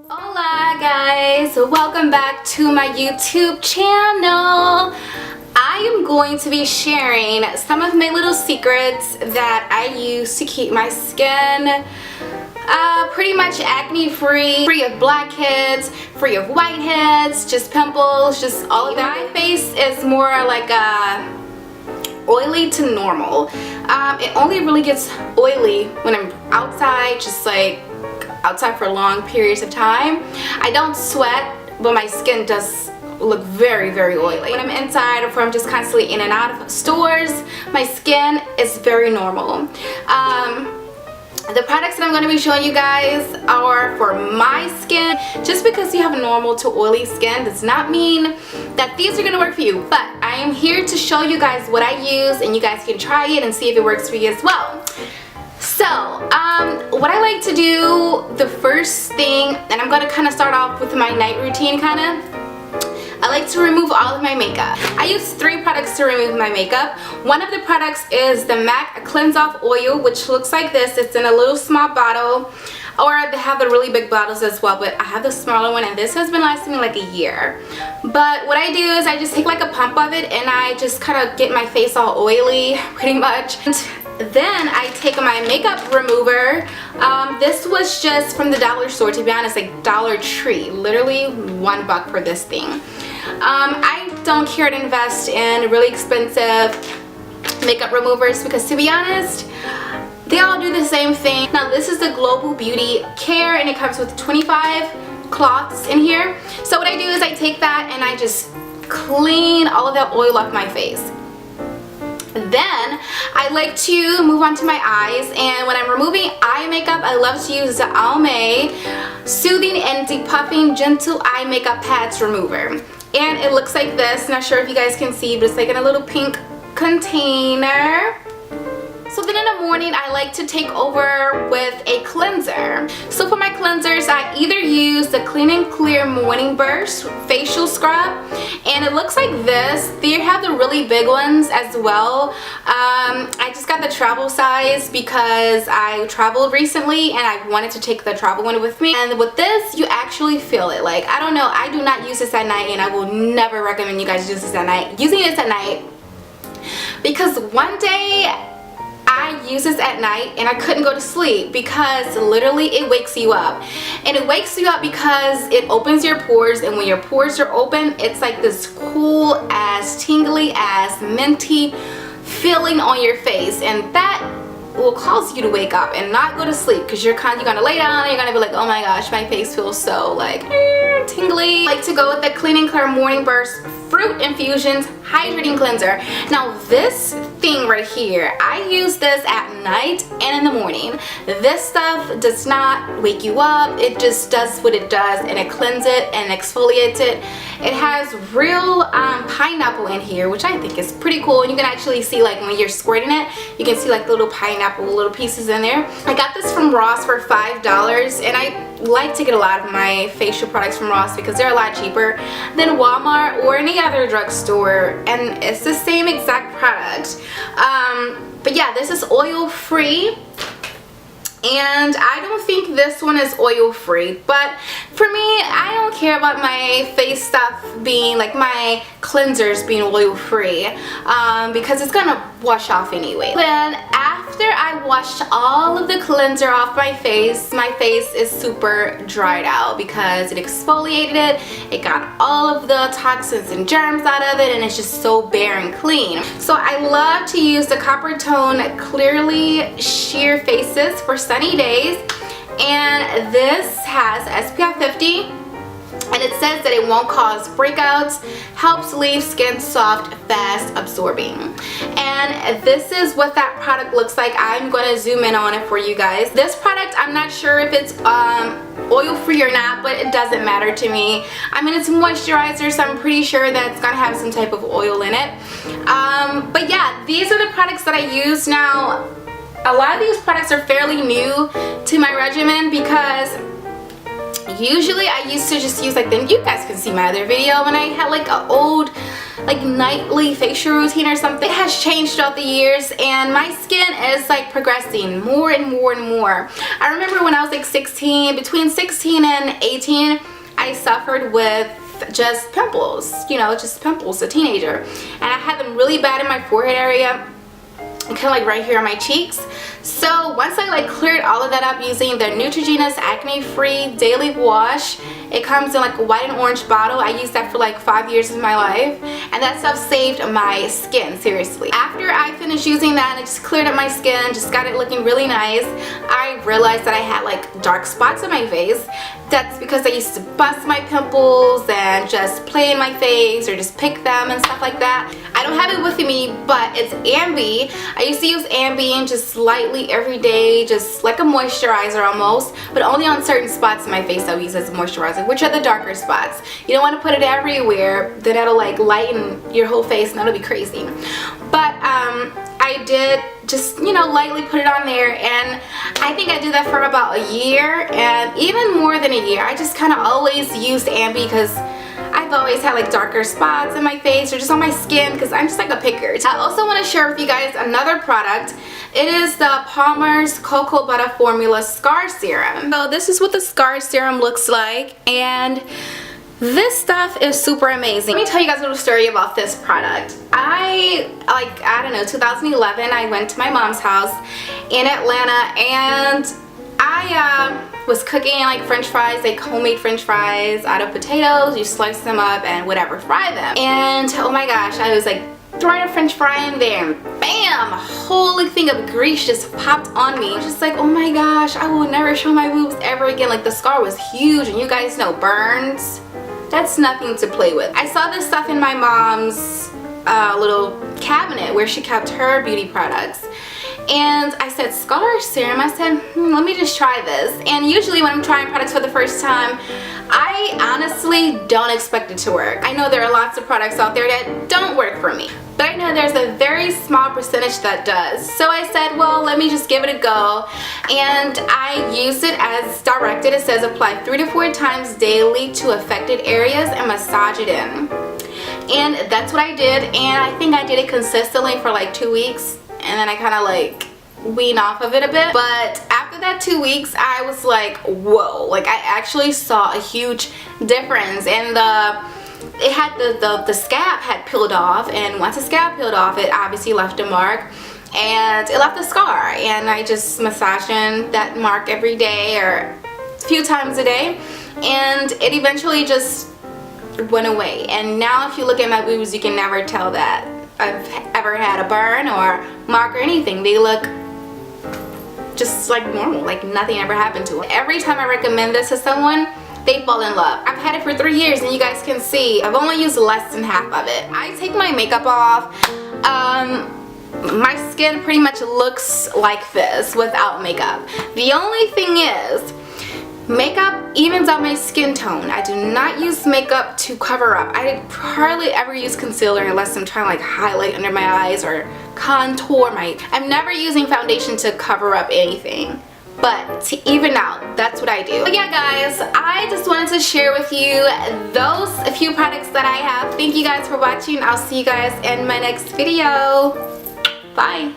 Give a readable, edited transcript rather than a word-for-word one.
Hola guys, welcome back to my YouTube channel. I am going to be sharing some of my little secrets that I use to keep my skin pretty much acne free, free of blackheads, free of whiteheads, just pimples, just all of that. My face is more like oily to normal. It only really gets oily when I'm outside, just like outside for long periods of time. I don't sweat, but my skin does look very, very oily. When I'm inside or if I'm just constantly in and out of stores, my skin is very normal. The products that I'm going to be showing you guys are for my skin. Just because you have normal to oily skin does not mean that these are going to work for you. But I am here to show you guys what I use, and you guys can try it and see if it works for you as well. So, what I like to do, the first thing, and I'm going to kind of start off with my night routine kind of. I like to remove all of my makeup. I use 3 products to remove my makeup. One of the products is the MAC Cleanse Off Oil, which looks like this. It's in a little small bottle, or they have the really big bottles as well, but I have the smaller one, and this has been lasting me like a year. But what I do is I just take like a pump of it, and I just kind of get my face all oily, pretty much. And then I take my makeup remover. This was just from the dollar store, to be honest, like Dollar Tree. Literally $1 for this thing. I don't care to invest in really expensive makeup removers because, to be honest, they all do the same thing. Now this is the Global Beauty Care, and it comes with 25 cloths in here. So what I do is I take that and I just clean all of that oil off my face. Then I like to move on to my eyes, and when I'm removing eye makeup, I love to use the Almay Soothing and Depuffing Gentle Eye Makeup Pads Remover. And it looks like this. Not sure if you guys can see, but it's like in a little pink container. So then in the morning, I like to take over with a cleanser. So for my cleansers, I either use the Clean and Clear Morning Burst Facial Scrub, and it looks like this. They have the really big ones as well. I just got the travel size because I traveled recently and I wanted to take the travel one with me. And with this, you actually feel it. Like, I don't know, I do not use this at night, and I will never recommend you guys use this at night. Using this at night, because one day I use this at night and I couldn't go to sleep because literally it wakes you up. And it wakes you up because it opens your pores, and when your pores are open, it's like this cool ass, tingly ass, minty feeling on your face, and that will cause you to wake up and not go to sleep because you're gonna lay down and you're gonna be like, oh my gosh, my face feels so like tingly. I like to go with the Clean and Clear Morning Burst Fruit Infusions Hydrating Cleanser. Now this thing right here, I use this at night and in the morning. This stuff does not wake you up. It just does what it does, and it cleanses it and exfoliates it. It has real pineapple in here, which I think is pretty cool. You can actually see, like, when you're squirting it, you can see like little pineapple little pieces in there. I got this from Ross for $5, and I like to get a lot of my facial products from Ross because they're a lot cheaper than Walmart or any other drugstore, and it's the same exact product. But yeah, this is oil free, and I don't think this one is oil free, but for me, I don't care about my face stuff being, like, my cleansers being oil free, because it's gonna wash off anyway. Then after I washed all of the cleanser off my face is super dried out because it exfoliated it. It got all of the toxins and germs out of it, and it's just so bare and clean. So I love to use the Copper Tone Clearly Sheer Faces for sunny days, and this has SPF 50. And it says that it won't cause breakouts, helps leave skin soft, fast absorbing. And this is what that product looks like. I'm going to zoom in on it for you guys. This product, I'm not sure if it's oil free or not, but it doesn't matter to me. I mean, it's a moisturizer, so I'm pretty sure that it's going to have some type of oil in it. But yeah, these are the products that I use now. A lot of these products are fairly new to my regimen because usually I used to just use, like, then you guys can see my other video when I had like an old like nightly facial routine or something. It has changed throughout the years, and my skin is like progressing more and more and more. I remember when I was like 16, between 16 and 18, I suffered with just pimples, you know, just pimples, a teenager, and I had them really bad in my forehead area, kind of like right here on my cheeks. So once I like cleared all of that up using the Neutrogena's Acne Free Daily Wash, it comes in like a white and orange bottle. I used that for like 5 years of my life, and that stuff saved my skin, seriously. After I finished using that and it just cleared up my skin, just got it looking really nice, I realized that I had like dark spots on my face. That's because I used to bust my pimples and just play in my face or just pick them and stuff like that. I don't have it with me, but it's Ambi. I used to use Ambi just lightly every day, just like a moisturizer almost, but only on certain spots in my face I use as a moisturizer, which are the darker spots. You don't want to put it everywhere, then that'll like lighten your whole face and that'll be crazy. But I did just, you know, lightly put it on there, and I think I did that for about a year, and even more than a year. I just kind of always used Ambi because I've always had like darker spots in my face or just on my skin because I'm just like a picker. I also want to share with you guys another product. It is the Palmer's Cocoa Butter Formula Scar Serum. So this is what the Scar Serum looks like, and this stuff is super amazing. Let me tell you guys a little story about this product. I don't know, 2011, I went to my mom's house in Atlanta, and I was cooking like french fries, like homemade french fries out of potatoes. You slice them up and whatever, fry them. And oh my gosh, I was like throwing a french fry in there, and bam, a whole like, thing of grease just popped on me. Just like, oh my gosh, I will never show my boobs ever again. Like the scar was huge, and you guys know burns, that's nothing to play with. I saw this stuff in my mom's little cabinet where she kept her beauty products, and I said, Scar Serum? I said, let me just try this. And usually when I'm trying products for the first time, I honestly don't expect it to work. I know there are lots of products out there that don't work for me, but I know there's a very small percentage that does. So I said, well, let me just give it a go. And I used it as directed. It says apply 3 to 4 times daily to affected areas and massage it in. And that's what I did, and I think I did it consistently for like 2 weeks, and then I kind of like weaned off of it a bit. But after that 2 weeks, I was like, whoa, like I actually saw a huge difference. And it had the scab had peeled off, and once the scab peeled off, it obviously left a mark, and it left a scar. And I just massaged in that mark every day or a few times a day, and it eventually just went away. And now if you look at my boobs, you can never tell that I've ever had a burn or mark or anything. They look just like normal, like nothing ever happened to them. Every time I recommend this to someone, they fall in love. I've had it for 3 years, and you guys can see I've only used less than half of it. I take my makeup off. My skin pretty much looks like this without makeup. The only thing is, makeup evens out my skin tone. I do not use makeup to cover up. I hardly ever use concealer unless I'm trying to like highlight under my eyes or contour I'm never using foundation to cover up anything. But to even out, that's what I do. But yeah guys, I just wanted to share with you those few products that I have. Thank you guys for watching. I'll see you guys in my next video. Bye.